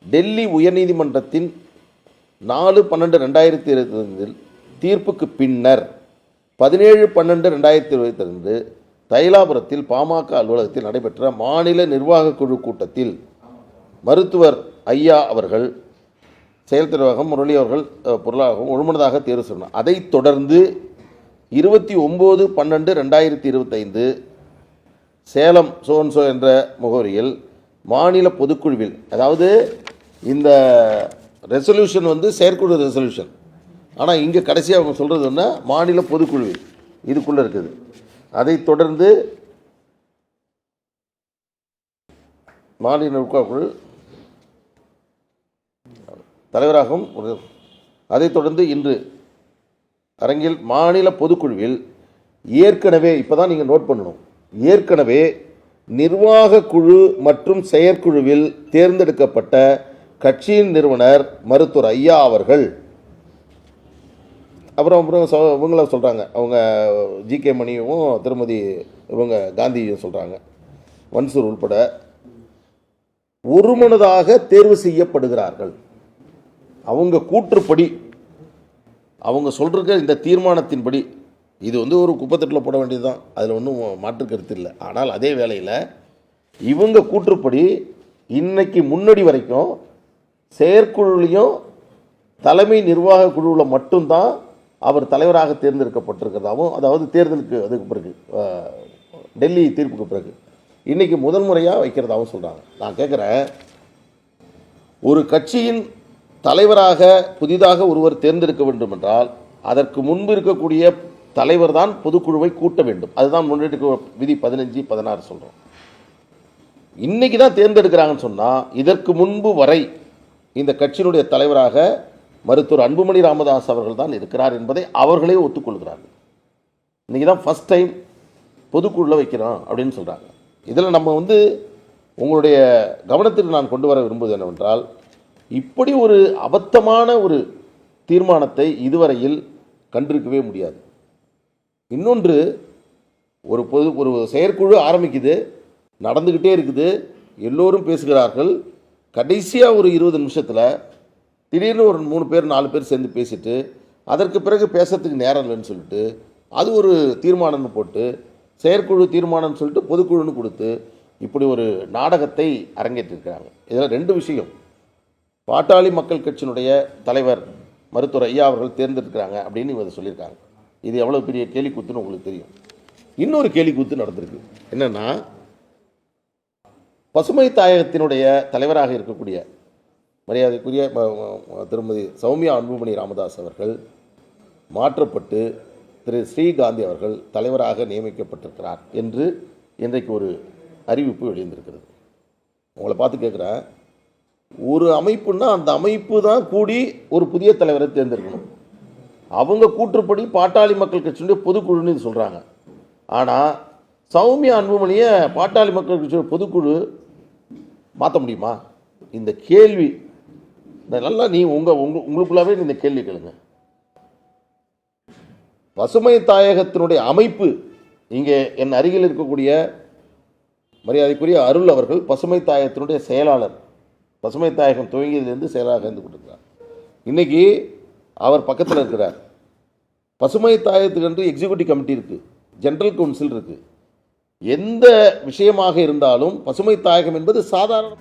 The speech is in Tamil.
டெல்லி உயர்நீதிமன்றத்தின் 4/12/2022 தீர்ப்புக்கு பின்னர் 17/12/2022 தைலாபுரத்தில் பாமக அலுவலகத்தில் நடைபெற்ற மாநில நிர்வாக குழு கூட்டத்தில் மருத்துவர் ஐயா அவர்கள் செயல் தலைவராகவும் முரளி அவர்கள் பொருளாகவும் ஒழுமனதாக தேர்வு செய்யணும். அதைத் தொடர்ந்து 29/12/2025 சேலம் சோன்சோ என்ற முகவரியில் மாநில பொதுக்குழுவில், அதாவது இந்த ரெசல்யூஷன் செயற்குழு ரெசல்யூஷன், ஆனால் இங்கே கடைசியாக அவங்க சொல்கிறது என்ன, மாநில பொதுக்குழுவில் இதுக்குள்ளே இருக்குது. அதைத் தொடர்ந்து மாநில நிர்வாகக்குழு தலைவராகவும், அதைத் தொடர்ந்து இன்று அரங்கில் மாநில பொதுக்குழுவில் ஏற்கனவே, இப்போ தான் நீங்கள் நோட் பண்ணணும், ஏற்கனவே நிர்வாக குழு மற்றும் செயற்குழுவில் தேர்ந்தெடுக்கப்பட்ட கட்சியின் நிறுவனர் மருத்துவர் ஐயா அவர்கள், அப்புறம் இவங்கள சொல்கிறாங்க, அவங்க ஜி.கே. மணியும் திருமதி இவங்க காந்தியும் சொல்கிறாங்க, மன்சூர் உள்பட ஒருமனதாக தேர்வு செய்யப்படுகிறார்கள். அவங்க கூற்றுப்படி, அவங்க சொல்கிற இந்த தீர்மானத்தின்படி இது ஒரு குப்பத்தட்டில் போட வேண்டியது தான், அதில் ஒன்றும் மாற்று கருத்து இல்லை. ஆனால் அதே வேளையில் இவங்க கூற்றுப்படி இன்னைக்கு முன்னாடி வரைக்கும் செயற்குழுலையும் தலைமை நிர்வாக குழுவில் மட்டும்தான் அவர் தலைவராக தேர்ந்தெடுக்கப்பட்டிருக்கிறதாகவும், அதாவது தேர்தலுக்கு அதுக்கு பிறகு டெல்லி தீர்ப்புக்கு பிறகு இன்றைக்கி முதல் முறையாக வைக்கிறதாகவும் சொல்கிறாங்க. நான் கேட்குறேன், ஒரு கட்சியின் தலைவராக புதிதாக ஒருவர் தேர்ந்தெடுக்க வேண்டும் என்றால் அதற்கு முன்பு இருக்கக்கூடிய தலைவர் தான் பொதுக்குழுவை கூட்ட வேண்டும். அதுதான் முன்னாடி விதி 15-16 சொல்கிறோம். இன்றைக்கி தான் தேர்ந்தெடுக்கிறாங்கன்னு சொன்னால் இதற்கு முன்பு வரை இந்த கட்சியினுடைய தலைவராக மருத்துவர் அன்புமணி ராமதாஸ் அவர்கள் தான் இருக்கிறார் என்பதை அவர்களே ஒத்துக்கொள்கிறார்கள். இன்றைக்கி தான் ஃபஸ்ட் டைம் பொதுக்குழுவில் வைக்கிறோம் அப்படின்னு சொல்கிறாங்க. இதில் நம்ம உங்களுடைய கவனத்திற்கு நான் கொண்டு வர விரும்புவது என்னவென்றால், இப்படி ஒரு அபத்தமான ஒரு தீர்மானத்தை இதுவரையில் கண்டிருக்கவே முடியாது. இன்னொன்று, ஒரு செயற்குழு ஆரம்பிக்குது, நடந்துக்கிட்டே இருக்குது, எல்லோரும் பேசுகிறார்கள். கடைசியாக ஒரு 20 நிமிஷத்தில் திடீர்னு ஒரு 3 பேர் 4 பேர் சேர்ந்து பேசிட்டு அதற்கு பிறகு பேசுறதுக்கு நேரம் இல்லைன்னு சொல்லிட்டு அது ஒரு தீர்மானம்னு போட்டு செயற்குழு தீர்மானம்னு சொல்லிட்டு பொதுக்குழுன்னு கொடுத்து இப்படி ஒரு நாடகத்தை அரங்கேற்றிருக்கிறாங்க. இதில் 2 விஷயம். பாட்டாளி மக்கள் கட்சியினுடைய தலைவர் மருத்துவர் ஐயா அவர்கள் தேர்ந்தெடுக்கிறாங்க அப்படின்னு இவங்க சொல்லியிருக்காங்க. இது எவ்வளோ பெரிய கேலிக்கூத்துன்னு உங்களுக்கு தெரியும். இன்னொரு கேலிக்கூத்து நடந்திருக்கு. என்னென்னா, பசுமை தாயகத்தினுடைய தலைவராக இருக்கக்கூடிய மரியாதைக்குரிய திருமதி சௌமியா அன்புமணி ராமதாஸ் அவர்கள் மாற்றப்பட்டு திரு ஸ்ரீகாந்தி அவர்கள் தலைவராக நியமிக்கப்பட்டிருக்கிறார் என்று இன்றைக்கு ஒரு அறிவிப்பு வெளியிருந்திருக்கிறது. உங்களை பார்த்து கேட்குறேன், ஒரு அமைப்புன்னா அந்த அமைப்பு தான் கூடி ஒரு புதிய தலைவரை தேர்ந்தெடுக்கணும். அவங்க கூற்றுப்படி பாட்டாளி மக்கள் கட்சியினுடைய பொதுக்குழுன்னு இது சொல்கிறாங்க. ஆனால் சௌமியா அன்புமணியை பாட்டாளி மக்கள் கட்சியோட பொதுக்குழு மாற்ற முடியுமா? இந்த கேள்வி நல்லா உங்களுக்குள்ளாவே இந்த கேள்வி கேளுங்க. பசுமை தாயகத்தினுடைய அமைப்பு, இங்கே என் அருகில் இருக்கக்கூடிய மரியாதைக்குரிய அருள் அவர்கள் பசுமை தாயகத்தினுடைய செயலாளர், பசுமை தாயகம் துவங்கியதிலிருந்து செயலாளராக இருந்து கொண்டிருக்கிறார். இன்றைக்கி அவர் பக்கத்தில் இருக்கிறார். பசுமை தாயகத்துக்கு எக்ஸிக்யூட்டிவ் கமிட்டி இருக்குது, ஜெனரல் கவுன்சில் இருக்குது. எந்த விஷயமாக இருந்தாலும் பசுமை தாயகம் என்பது சாதாரண